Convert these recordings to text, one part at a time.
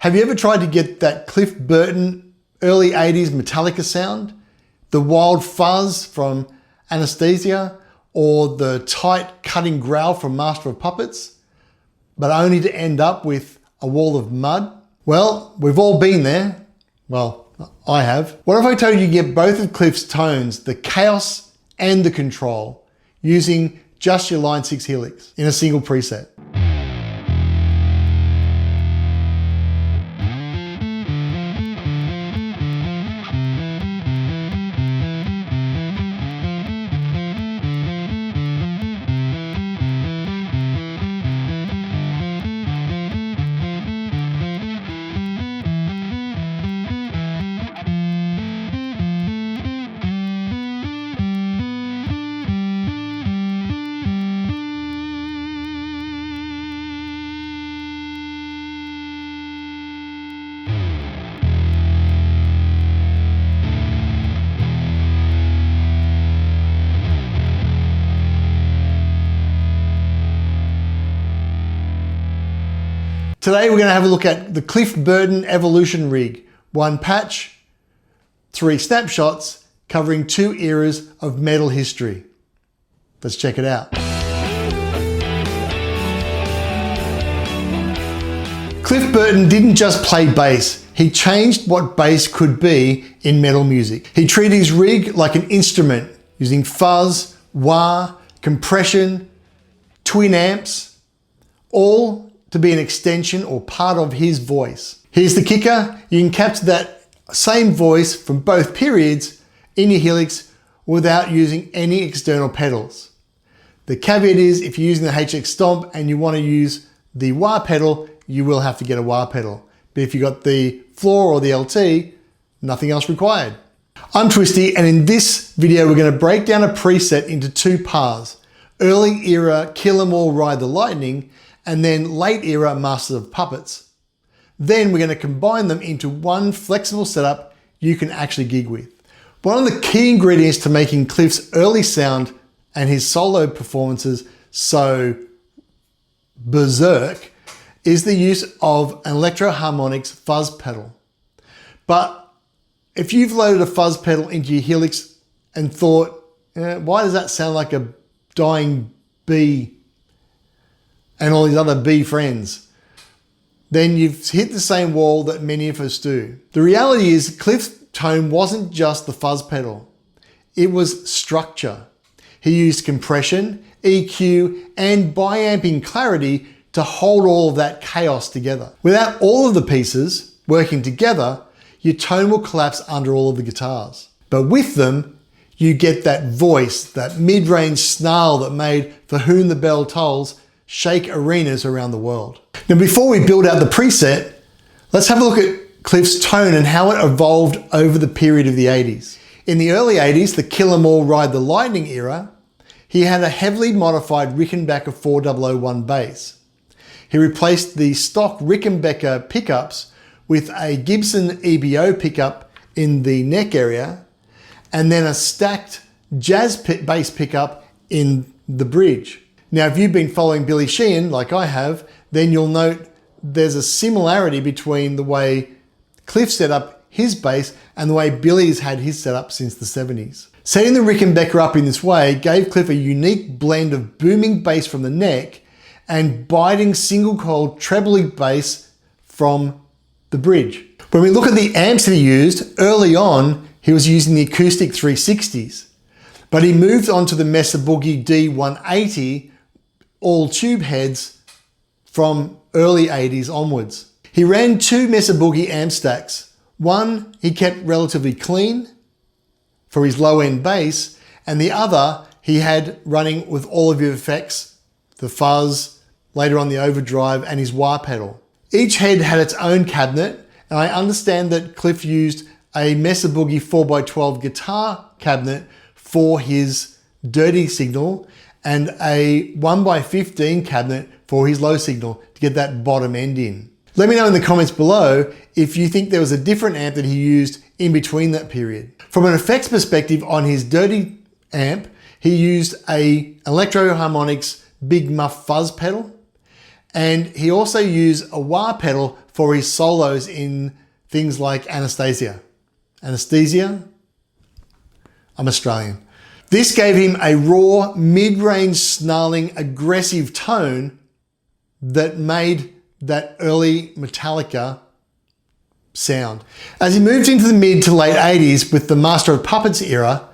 Have you ever tried to get that Cliff Burton early 80s Metallica sound? The wild fuzz from Anesthesia, or the tight cutting growl from Master of Puppets, but only to end up with a wall of mud? Well, we've all been there. Well, I have. What if I told you get both of Cliff's tones, the chaos and the control, using just your Line 6 Helix in a single preset? Today we're going to have a look at the Cliff Burton Evolution rig. 1 patch, 3 snapshots covering 2 eras of metal history. Let's check it out. Cliff Burton didn't just play bass, he changed what bass could be in metal music. He treated his rig like an instrument, using fuzz, wah, compression, twin amps, all to be an extension or part of his voice. Here's the kicker: you can capture that same voice from both periods in your Helix without using any external pedals. The caveat is, if you're using the HX Stomp and you want to use the wah pedal, you will have to get a wah pedal. But if you got the floor or the LT, nothing else required. I'm Twisty, and in this video we're going to break down a preset into 2 paths: early era Kill 'Em All Ride the Lightning, and then late era Masters of Puppets. Then we're going to combine them into one flexible setup you can actually gig with. One of the key ingredients to making Cliff's early sound and his solo performances so berserk is the use of an Electro Harmonix fuzz pedal. But if you've loaded a fuzz pedal into your Helix and thought, why does that sound like a dying bee and all these other bee friends, then you've hit the same wall that many of us do. The reality is Cliff's tone wasn't just the fuzz pedal, it was structure. He used compression, EQ, and biamping clarity to hold all of that chaos together. Without all of the pieces working together, your tone will collapse under all of the guitars. But with them, you get that voice, that mid-range snarl that made For Whom the Bell Tolls shake arenas around the world. Now, before we build out the preset, let's have a look at Cliff's tone and how it evolved over the period of the 80s. In the early 80s, the Kill 'Em All Ride the Lightning era, he had a heavily modified Rickenbacker 4001 bass. He replaced the stock Rickenbacker pickups with a Gibson EBO pickup in the neck area, and then a stacked jazz bass pickup in the bridge. Now, if you've been following Billy Sheehan, like I have, then you'll note there's a similarity between the way Cliff set up his bass and the way Billy's had his set up since the 70s. Setting the Rickenbacker up in this way gave Cliff a unique blend of booming bass from the neck and biting single coil trebly bass from the bridge. When we look at the amps that he used, early on, he was using the acoustic 360s, but he moved on to the Mesa Boogie D180 all tube heads from early 80s onwards. He ran 2 Mesa Boogie amp stacks. One he kept relatively clean for his low end bass, and the other he had running with all of your effects, the fuzz, later on the overdrive, and his wah pedal. Each head had its own cabinet, and I understand that Cliff used a Mesa Boogie 4x12 guitar cabinet for his dirty signal and a 1x15 cabinet for his low signal to get that bottom end in. Let me know in the comments below if you think there was a different amp that he used in between that period. From an effects perspective, on his dirty amp, he used a Electro Harmonix Big Muff fuzz pedal, and he also used a wah pedal for his solos in things like Anesthesia. Anesthesia? I'm Australian. This gave him a raw, mid-range, snarling, aggressive tone that made that early Metallica sound. As he moved into the mid to late 80s with the Master of Puppets era,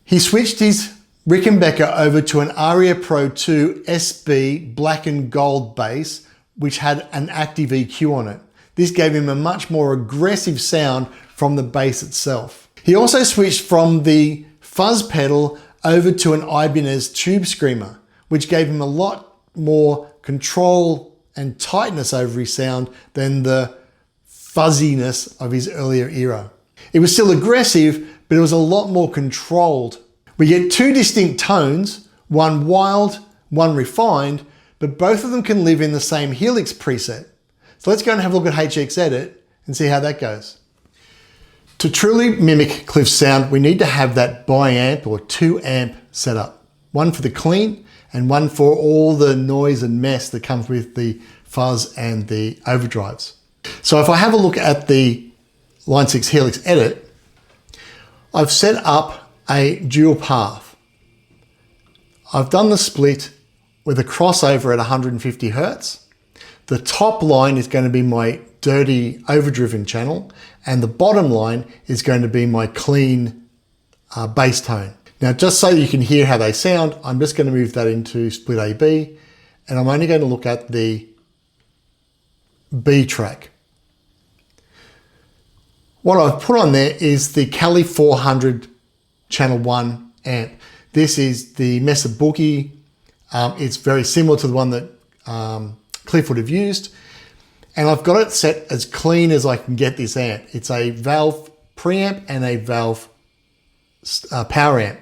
he switched his Rickenbacker over to an Aria Pro 2 SB black and gold bass, which had an active EQ on it. This gave him a much more aggressive sound from the bass itself. He also switched from the fuzz pedal over to an Ibanez tube screamer, which gave him a lot more control and tightness over his sound than the fuzziness of his earlier era. It was still aggressive, but it was a lot more controlled. We get two distinct tones, one wild, one refined, but both of them can live in the same Helix preset. So let's go and have a look at HX Edit and see how that goes. To truly mimic Cliff's sound, we need to have that bi-amp or 2-amp setup. One for the clean and one for all the noise and mess that comes with the fuzz and the overdrives. So if I have a look at the Line 6 Helix Edit, I've set up a dual path. I've done the split with a crossover at 150 Hertz. The top line is going to be my dirty overdriven channel, and the bottom line is going to be my clean bass tone. Now, just so you can hear how they sound, I'm just going to move that into split AB, and I'm only going to look at the B track. What I've put on there is the Cali 400 channel 1 amp. This is the Mesa Boogie. It's very similar to the one that Cliff would have used. And I've got it set as clean as I can get this amp. It's a valve preamp and a valve power amp.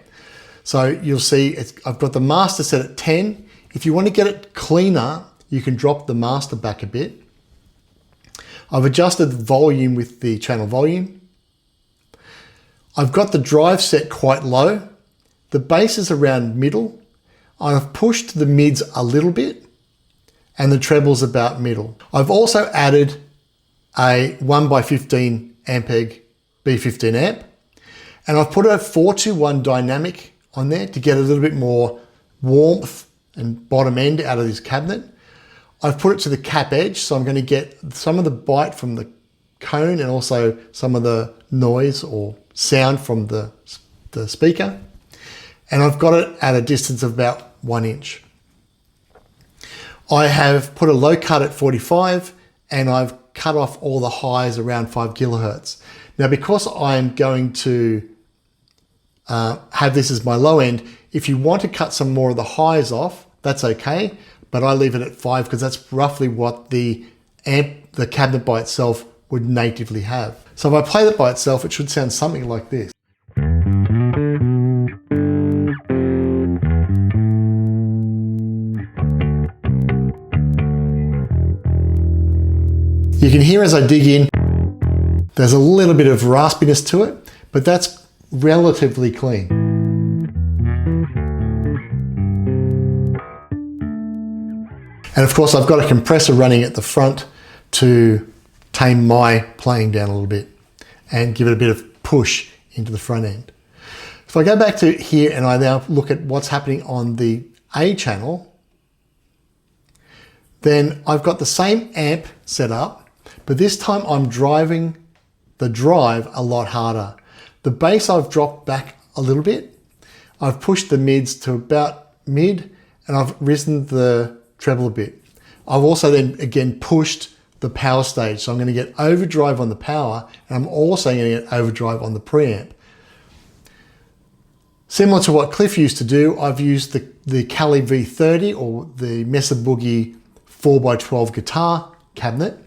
So you'll see I've got the master set at 10. If you want to get it cleaner, you can drop the master back a bit. I've adjusted the volume with the channel volume. I've got the drive set quite low. The bass is around middle. I've pushed the mids a little bit and the trebles about middle. I've also added a 1x15 Ampeg B15 amp, and I've put a 421 dynamic on there to get a little bit more warmth and bottom end out of this cabinet. I've put it to the cap edge, so I'm going to get some of the bite from the cone and also some of the noise or sound from the speaker. And I've got it at a distance of about 1 inch. I have put a low cut at 45 and I've cut off all the highs around 5 kilohertz. Now, because I'm going to have this as my low end, if you want to cut some more of the highs off, that's okay, but I leave it at 5 because that's roughly what the cabinet by itself would natively have. So if I play that by itself, it should sound something like this. You can hear as I dig in, there's a little bit of raspiness to it, but that's relatively clean. And of course, I've got a compressor running at the front to tame my playing down a little bit and give it a bit of push into the front end. If I go back to here and I now look at what's happening on the A channel, then I've got the same amp set up, but this time I'm driving the drive a lot harder. The bass I've dropped back a little bit. I've pushed the mids to about mid and I've risen the treble a bit. I've also then again pushed the power stage. So I'm going to get overdrive on the power and I'm also going to get overdrive on the preamp. Similar to what Cliff used to do, I've used the Cali V30 or the Mesa Boogie 4x12 guitar cabinet,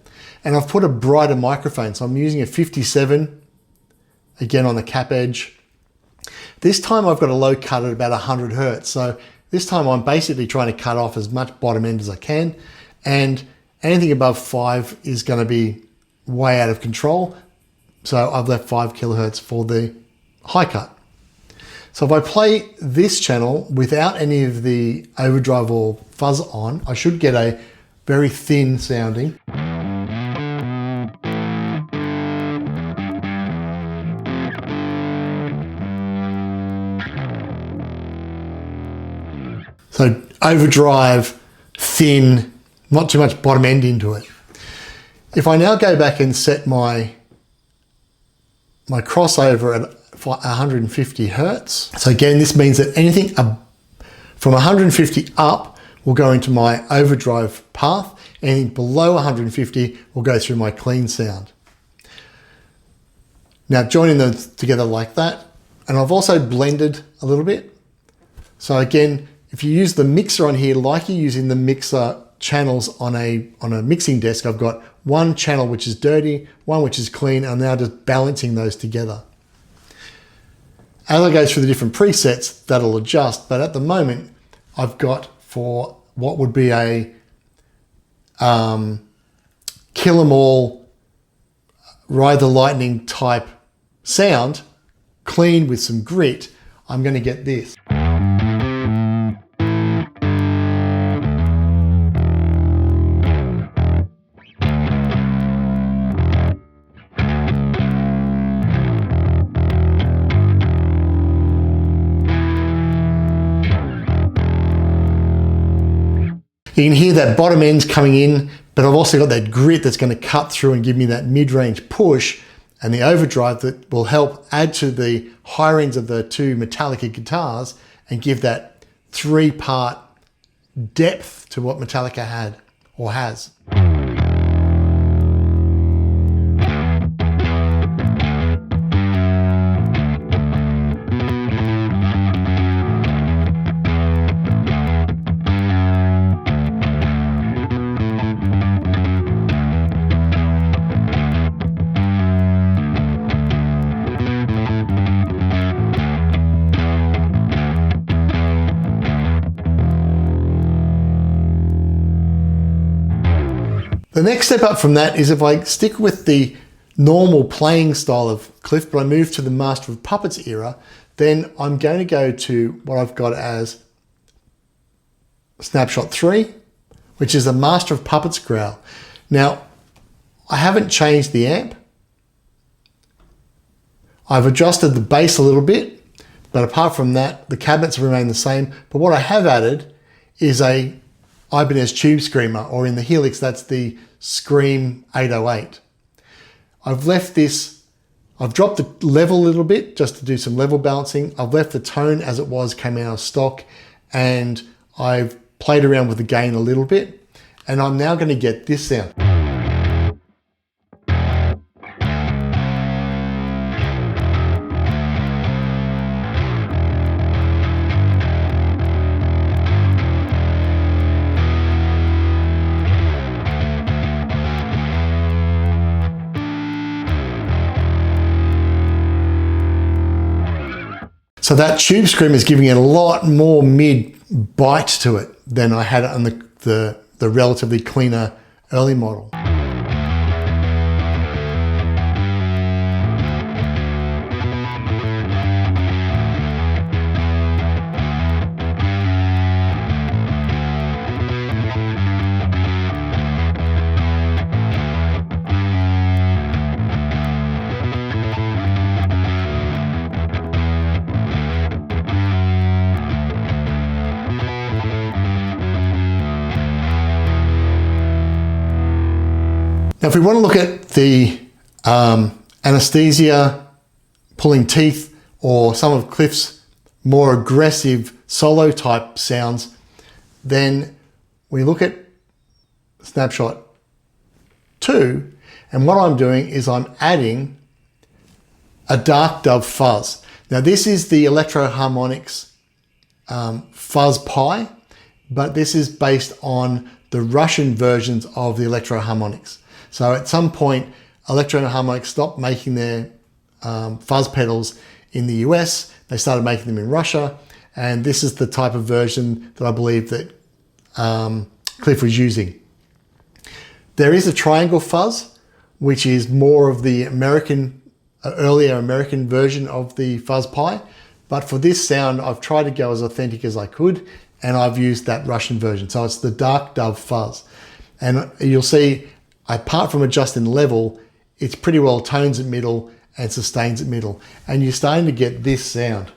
and I've put a brighter microphone. So I'm using a 57, again on the cap edge. This time I've got a low cut at about 100 Hertz. So this time I'm basically trying to cut off as much bottom end as I can, and anything above 5 is going to be way out of control. So I've left 5 kilohertz for the high cut. So if I play this channel without any of the overdrive or fuzz on, I should get a very thin sounding. So overdrive, thin, not too much bottom end into it. If I now go back and set my crossover at 150 hertz. So again, this means that anything from 150 up will go into my overdrive path. Anything below 150 will go through my clean sound. Now joining them together like that, and I've also blended a little bit. So again, if you use the mixer on here, like you're using the mixer channels on a mixing desk, I've got one channel which is dirty, one which is clean, and I'm now just balancing those together. As I go through the different presets, that'll adjust, but at the moment, I've got for what would be a kill 'em all, ride the lightning type sound, clean with some grit, I'm going to get this. You can hear that bottom end's coming in, but I've also got that grit that's going to cut through and give me that mid-range push, and the overdrive that will help add to the higher ends of the two Metallica guitars and give that 3-part depth to what Metallica had or has. The next step up from that is if I stick with the normal playing style of Cliff, but I move to the Master of Puppets era, then I'm going to go to what I've got as Snapshot 3, which is a Master of Puppets Growl. Now, I haven't changed the amp. I've adjusted the bass a little bit, but apart from that, the cabinets remain the same. But what I have added is a Ibanez Tube Screamer, or in the Helix, that's the Scream 808. I've left this, I've dropped the level a little bit just to do some level balancing. I've left the tone as it was, came out of stock, and I've played around with the gain a little bit, and I'm now going to get this sound. So that Tube Scream is giving it a lot more mid bite to it than I had on the relatively cleaner early model. Now, if we want to look at the Anesthesia, Pulling Teeth, or some of Cliff's more aggressive solo type sounds, then we look at Snapshot 2, and what I'm doing is I'm adding a Dark Dove Fuzz. Now, this is the Electro Harmonix Fuzz Pi, but this is based on the Russian versions of the Electro Harmonix. So at some point, Electro Harmonix stopped making their fuzz pedals in the US. They started making them in Russia. And this is the type of version that I believe that Cliff was using. There is a triangle fuzz, which is more of the American, earlier American version of the Fuzz Pi. But for this sound, I've tried to go as authentic as I could, and I've used that Russian version. So it's the Dark Dove Fuzz. And you'll see, apart from adjusting level, it's pretty well tones at middle and sustains at middle. And you're starting to get this sound.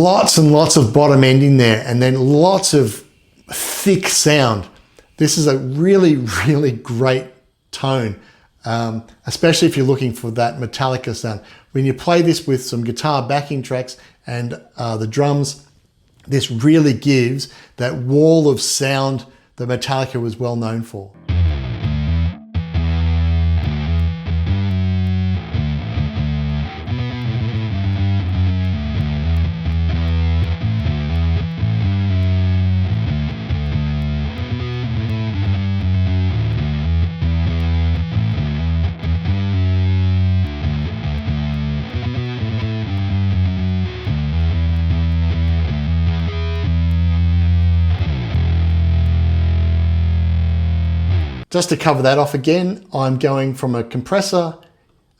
lots and lots of bottom end in there, and then lots of thick sound. This is a really, really great tone, especially if you're looking for that Metallica sound. When you play this with some guitar backing tracks and the drums, this really gives that wall of sound that Metallica was well known for. Just to cover that off again, I'm going from a compressor,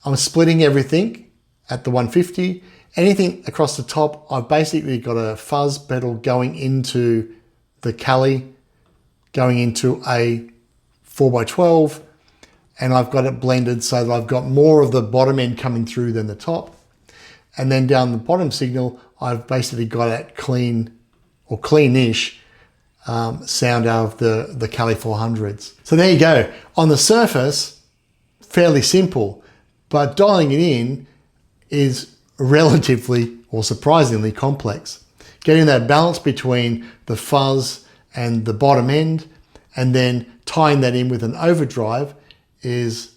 I'm splitting everything at the 150. Anything across the top, I've basically got a fuzz pedal going into the Cali, going into a 4x12, and I've got it blended so that I've got more of the bottom end coming through than the top. And then down the bottom signal, I've basically got that clean or cleanish sound out of the Cali 400s. So there you go. On the surface, fairly simple, but dialing it in is relatively or surprisingly complex. Getting that balance between the fuzz and the bottom end, and then tying that in with an overdrive is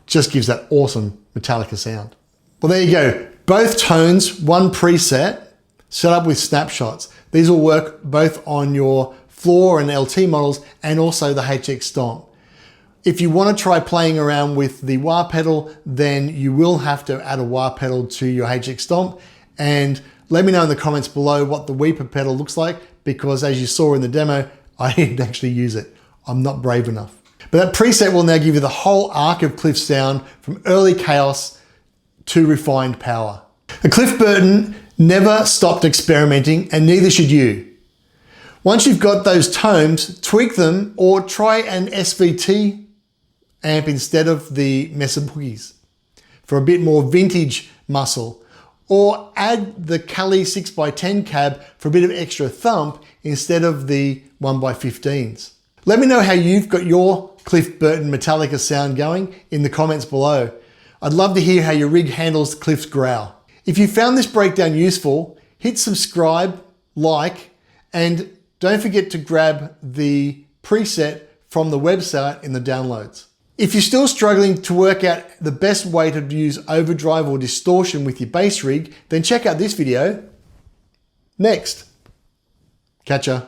just gives that awesome Metallica sound. Well, there you go. Both tones, one preset, set up with snapshots. These will work both on your floor and LT models and also the HX Stomp. If you want to try playing around with the wah pedal, then you will have to add a wah pedal to your HX Stomp. And let me know in the comments below what the Weeper pedal looks like, because as you saw in the demo, I didn't actually use it. I'm not brave enough. But that preset will now give you the whole arc of Cliff's sound from early chaos to refined power. The Cliff Burton never stopped experimenting, and neither should you. Once you've got those tones, tweak them or try an SVT amp instead of the Mesa Boogies for a bit more vintage muscle, or add the Cali 6x10 cab for a bit of extra thump instead of the 1x15s. Let me know how you've got your Cliff Burton Metallica sound going in the comments below. I'd love to hear how your rig handles Cliff's growl. If you found this breakdown useful, hit subscribe, like, and don't forget to grab the preset from the website in the downloads. If you're still struggling to work out the best way to use overdrive or distortion with your bass rig, then check out this video next. Catch ya.